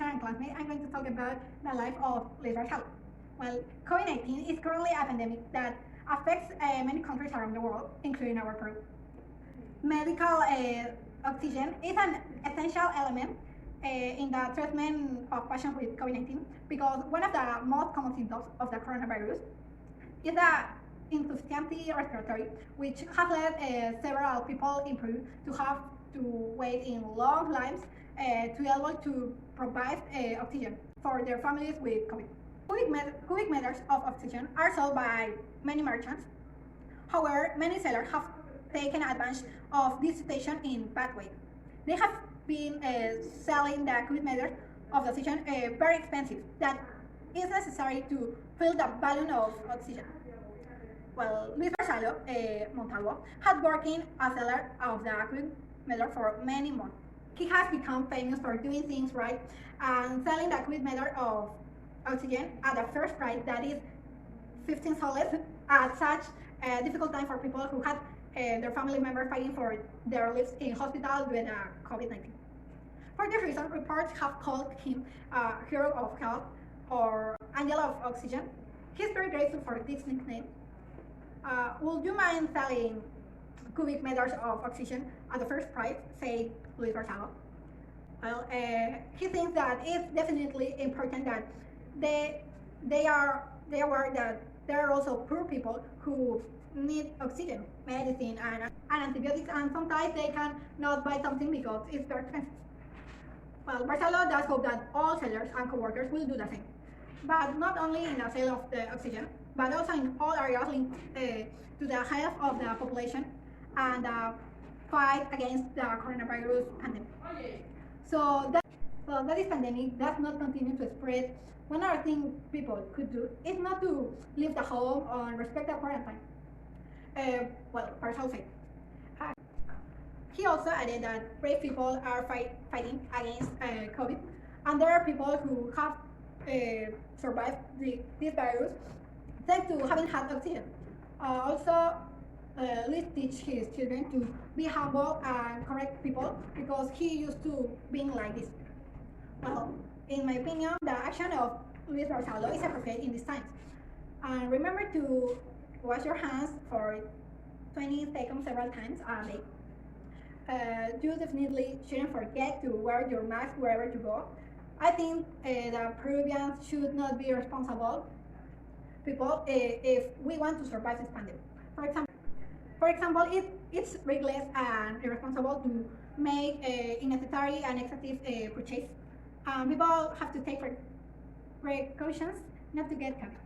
and classmates, I'm going to talk about the life of Luis Barcelo. Well, COVID-19 is currently a pandemic that affects many countries around the world, including our Peru. Medical oxygen is an essential element in the treatment of patients with COVID-19 because one of the most common symptoms of the coronavirus is the insufficiency respiratory, which has led several people in Peru to have to wait in long lines to be able to provide oxygen for their families with COVID. Cubic meters of oxygen are sold by many merchants. However, many sellers have taken advantage of this situation in bad way. They have been selling the cubic meters of oxygen very expensive that is necessary to fill the balloon of oxygen. Well, Luis Barcelo Montalvo had working as seller of the cubic meter for many months. He has become famous for doing things right and selling the cubic meter of oxygen at a first price that is 15 soles at such a difficult time for people who had their family members fighting for their lives in hospital due to COVID-19. For this reason, reports have called him a hero of health or angel of oxygen. He's very grateful for this nickname. Would you mind selling cubic meters of oxygen at the first price, say Luis Barcelo? Well, he thinks that it's definitely important that they are aware that there are also poor people who need oxygen, medicine, and antibiotics, and sometimes they can not buy something because it's very expensive. Well, Barcelo does hope that all sellers and co-workers will do the same, but not only in the sale of the oxygen, but also in all areas linked to the health of the population and the fight against the coronavirus pandemic. So that this pandemic does not continue to spread, one other thing people could do is not to leave the home or respect the quarantine. Well, Barcelo said. He also added that brave people are fighting against COVID, and there are people who have survived this virus thanks to having had oxygen. Also, Luis teach his children to be humble and correct people because he used to being like this. Well, in my opinion, the action of Luis Barcelo is appropriate in these times. And remember to wash your hands for 20 seconds several times a day. You definitely shouldn't forget to wear your mask wherever you go. I think the Peruvians should not be responsible people if we want to survive this pandemic. For example, it's reckless and irresponsible to make unnecessary and excessive purchase. People have to take precautions not to get COVID.